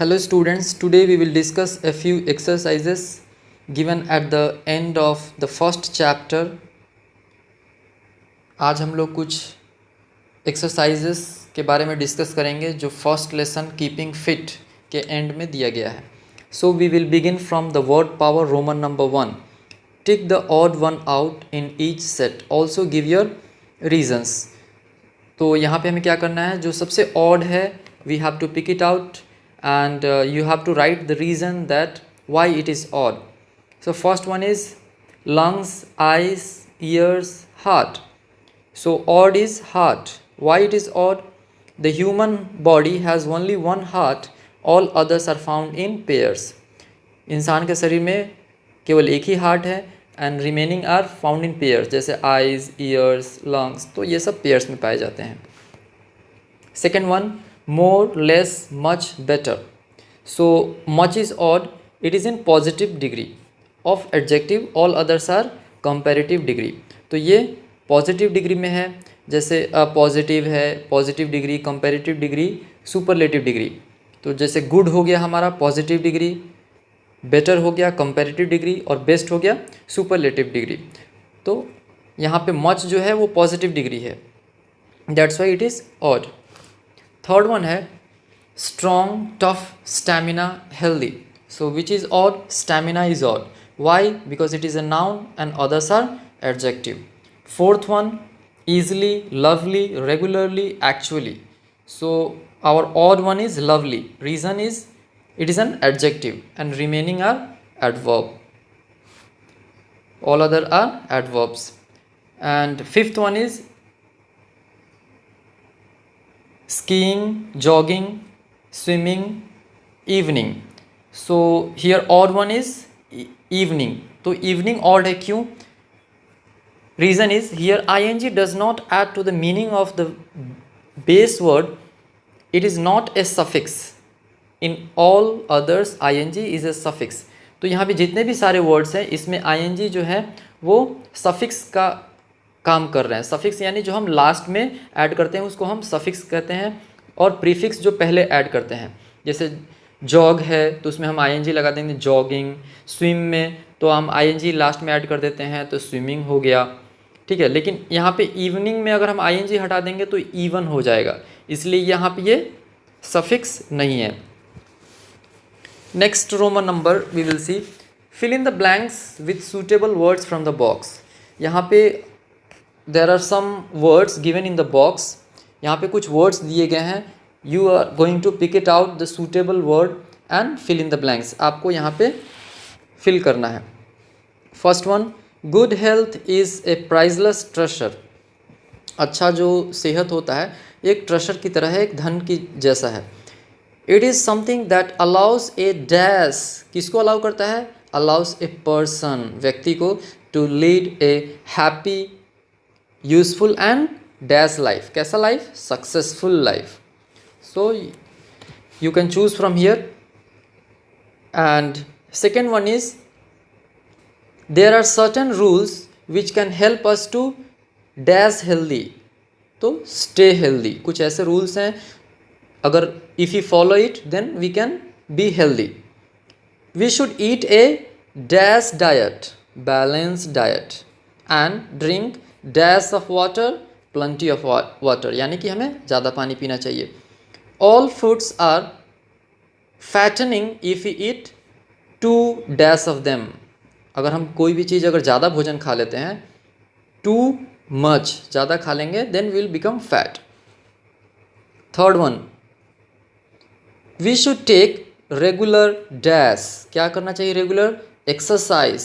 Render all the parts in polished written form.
Hello students, today we will discuss a few exercises given at the end of the first chapter. आज हम लोग कुछ exercises के बारे में डिस्कस करेंगे जो फर्स्ट लेसन कीपिंग फिट के एंड में दिया गया है. So we will begin from the word power Roman number 1. Tick the odd one out in each set. Also give your reasons. तो यहाँ पे हमें क्या करना है, जो सबसे ऑड है we have to pick it out and you have to write the reason that why it is odd. So first one is lungs, eyes, ears, heart. So odd is heart. Why it is odd? The human body has only one heart, all others are found in pairs. इंसान के शरीर में केवल एक ही heart है and remaining are found in pairs, जैसे eyes, ears, lungs, तो ये सब pairs में पाए जाते हैं. Second one, more, less, much, better. So much is odd. It is in positive degree of adjective. All others are comparative degree. तो ये पॉजिटिव डिग्री में है, जैसे पॉजिटिव है, positive degree, comparative degree, superlative degree. तो जैसे good हो गया हमारा पॉजिटिव डिग्री, बेटर हो गया कंपैरेटिव डिग्री और बेस्ट हो गया सुपरलेटिव डिग्री. तो यहाँ पे मच जो है वो पॉजिटिव डिग्री है. That's why it is odd. Third one है strong, tough, stamina, healthy. So which is odd? Stamina is odd. Why? Because it is a noun and others are adjective. Fourth one easily, lovely, regularly, actually. So our odd one is lovely. Reason is it is an adjective and remaining are adverb. All other are adverbs. And fifth one is skiing, jogging, swimming, evening. So here odd one is evening. तो evening odd है क्यों? Reason is here ing does not add to the meaning of the base word. It is not a suffix. In all others ing is a suffix. तो यहाँ पे जितने भी सारे words हैं इसमें ing जो है वो सफिक्स का काम कर रहे हैं. सफिक्स यानी जो हम लास्ट में ऐड करते हैं उसको हम सफिक्स कहते हैं, और प्रीफिक्स जो पहले ऐड करते हैं. जैसे जॉग है तो उसमें हम ing लगा देंगे जॉगिंग. स्विम में तो हम ing लास्ट में ऐड कर देते हैं तो स्विमिंग हो गया. ठीक है, लेकिन यहाँ पे इवनिंग में अगर हम ing हटा देंगे तो इवन हो जाएगा, इसलिए यहाँ पे ये सफिक्स नहीं है. Next Roman number we will see fill in the blanks with suitable words from the box. यहाँ पे there are some words given in the box. यहाँ पे कुछ words दिए गए हैं. You are going to pick it out the suitable word and fill in the blanks. आपको यहाँ पे fill करना है. First one, good health is a priceless treasure. अच्छा जो सेहत होता है एक ट्रेशर की तरह है, एक धन की जैसा है. It is something that allows a dash. किसको अलाउ करता है? अलाउस ए पर्सन, व्यक्ति को, to lead a happy, useful and dash life. कैसा life? Successful life. So you can choose from here. And second one is there are certain rules which can help us to dash healthy. तो stay healthy. कुछ ऐसे rules हैं, अगर if we follow it then we can be healthy. We should eat a dash diet, balanced diet, and drink dash of water, plenty of water. यानी कि हमें ज़्यादा पानी पीना चाहिए. All foods are fattening if we eat too dash of them. अगर हम कोई भी चीज़ अगर ज़्यादा भोजन खा लेते हैं, too much ज़्यादा खा लेंगे, then we will become fat. Third one, we should take regular dash. क्या करना चाहिए? Regular exercise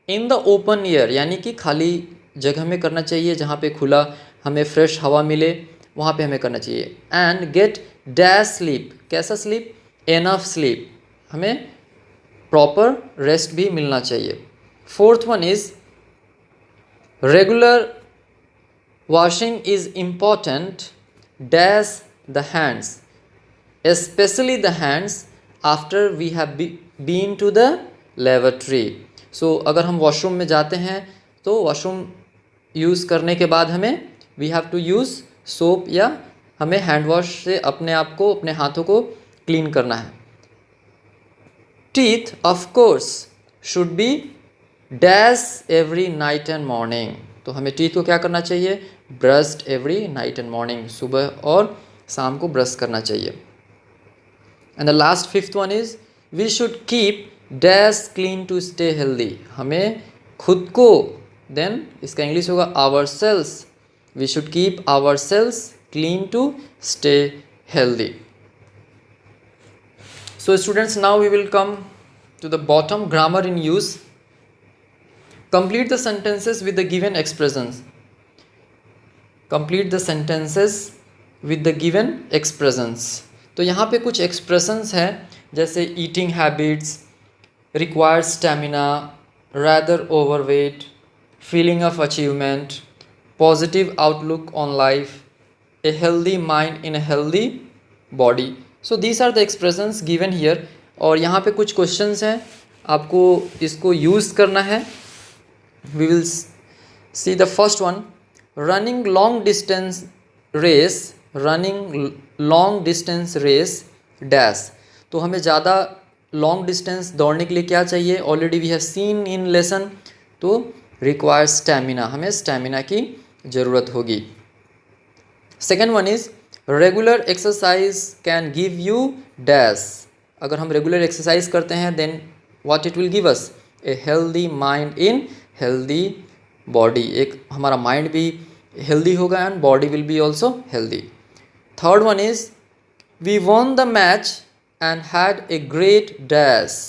in the open air, यानी कि खाली जगह में करना चाहिए जहाँ पे खुला हमें फ्रेश हवा मिले, वहाँ पे हमें करना चाहिए. And gate dash sleep. कैसा स्लीप? Enough sleep. हमें प्रॉपर रेस्ट भी मिलना चाहिए. Fourth one is regular washing is important dash the hands, especially the hands after we have been to the lavatory. So अगर हम वॉशरूम में जाते हैं तो वॉशरूम यूज़ करने के बाद हमें we have to use soap, या हमें हैंड वॉश से अपने आप को, अपने हाथों को क्लीन करना है. Teeth of course should be dash every night and morning. तो हमें टीथ को क्या करना चाहिए? Brushed every night and morning, सुबह और शाम को ब्रश करना चाहिए। And the last fifth one is we should keep dash clean to stay healthy. हमें खुद को, देन इसका इंग्लिश होगा our selves, we should keep our selves clean to stay healthy. So students, now we will come to the bottom, grammar in use. Complete the sentences with the given expressions. Complete the sentences with the given expressions. तो यहाँ पे कुछ expressions हैं, जैसे eating habits, requires stamina, rather overweight, feeling of achievement, positive outlook on life, a healthy mind in a healthy body. So these are the expressions given here. और यहाँ पे कुछ questions हैं, आपको इसको use करना है. We will see the first one. Running long distance race, running long distance race dash. तो हमें ज़्यादा long distance दौड़ने के लिए क्या चाहिए? Already we have seen in lesson. तो require stamina, हमें stamina की ज़रूरत होगी. Second one is regular exercise can give you dash. अगर हम रेगुलर एक्सरसाइज करते हैं then what it will give us? A healthy mind in healthy body. एक हमारा माइंड भी हेल्दी होगा and body will be also healthy. Third one is we won the match and had a great dash.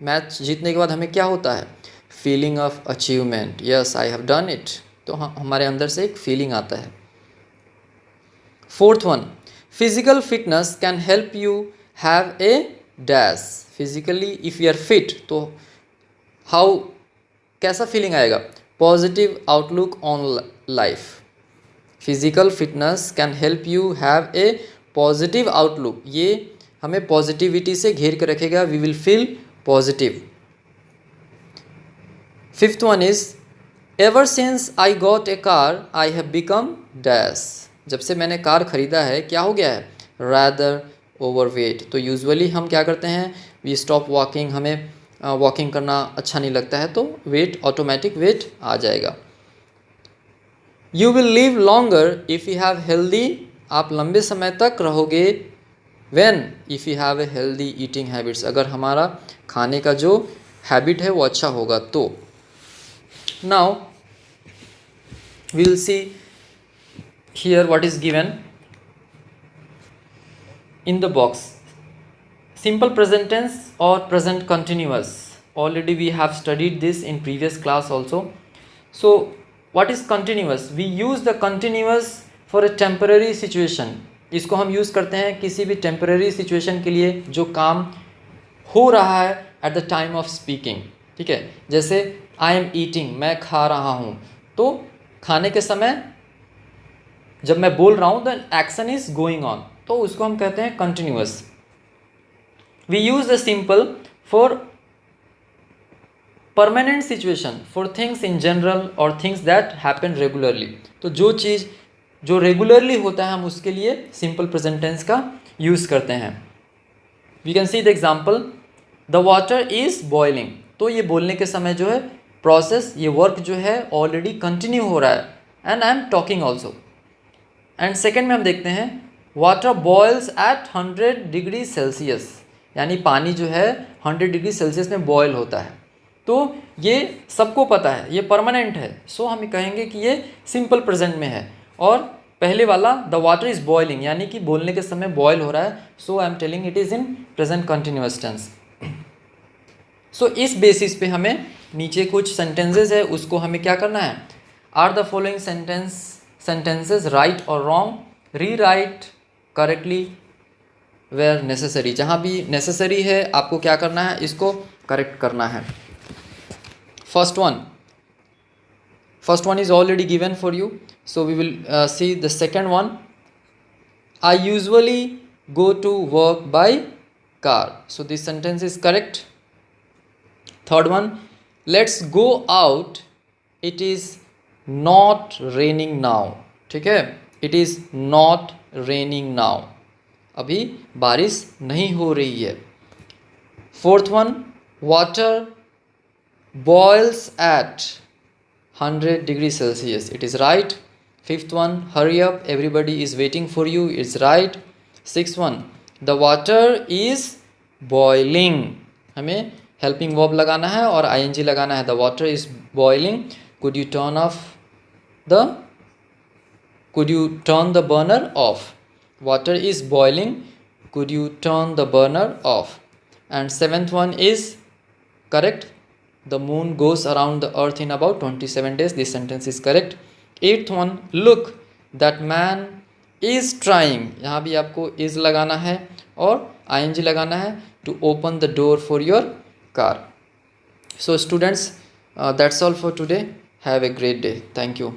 Match जीतने के बाद हमें क्या होता है? Feeling of achievement. Yes, I have done it. तो हमारे अंदर से एक फीलिंग आता है. Fourth one, physical fitness can help you have a dash. Physically if you are fit, तो how, कैसा feeling आएगा? Positive outlook on life. Physical fitness can help you have a positive outlook. ये हमें positivity से घेर कर रखेगा. We will feel positive. Fifth one is ever since I got a car, I have become dash. जब से मैंने car ख़रीदा है क्या हो गया है? rather overweight. तो यूजुअली हम क्या करते हैं? वी स्टॉप वॉकिंग, हमें वॉकिंग करना अच्छा नहीं लगता है, तो वेट, ऑटोमेटिक वेट आ जाएगा. You will live longer if you have healthy. आप लंबे समय तक रहोगे when if you have a healthy eating habits. अगर हमारा खाने का जो हैबिट है वो अच्छा होगा तो. Now we will see here what is given in the box. Simple present tense or present continuous. Already we have studied this in previous class also. So what is continuous? We use the continuous for a temporary situation. इसको हम use करते हैं किसी भी temporary situation के लिए जो काम हो रहा है at the time of speaking. ठीक है, जैसे I am eating, मैं खा रहा हूँ. तो खाने के समय जब मैं बोल रहा हूँ the action is going on, तो उसको हम कहते हैं continuous. We use the simple for permanent situation, for things in general और थिंग्स दैट हैपन रेगुलरली. तो जो चीज़ जो रेगुलरली होता है हम उसके लिए सिंपल प्रेजेंट टेंस का यूज़ करते हैं. We can see the example, the water is boiling. तो ये बोलने के समय जो है प्रोसेस, ये वर्क जो है ऑलरेडी कंटिन्यू हो रहा है and I am talking also. And second में हम देखते हैं water boils at 100 degree Celsius. यानी पानी जो है 100 डिग्री सेल्सियस में बॉयल होता है. तो ये सबको पता है, ये परमानेंट है. सो हम कहेंगे कि ये सिंपल प्रेजेंट में है. और पहले वाला द वाटर इज़ बॉइलिंग यानी कि बोलने के समय बॉयल हो रहा है. So I am telling it is in present continuous tense. So इस बेसिस पे हमें नीचे कुछ सेंटेंसेज है उसको हमें क्या करना है? Are the following sentences right or wrong? Rewrite correctly where necessary. जहाँ भी necessary है आपको क्या करना है? इसको करेक्ट करना है. First one is already given for you, so we will see the second one. I usually go to work by car. So this sentence is correct. Third one, let's go out. It is not raining now. ठीक है, it is not raining now. अभी बारिश नहीं हो रही है. Fourth one, water boils at 100 degrees Celsius. It is right. Fifth one, hurry up, everybody is waiting for you. It's right. Sixth one, the water is boiling. हमें helping verb लगाना है और ing लगाना है. The water is boiling. Could you turn the burner off? Water is boiling. Could you turn the burner off? And seventh one is correct. The moon goes around the earth in about 27 days. This sentence is correct. Eighth one, look, that man is trying. यहाँ भी आपको is लगाना है और ing लगाना है to open the door for your car. So students, that's all for today. Have a great day. Thank you.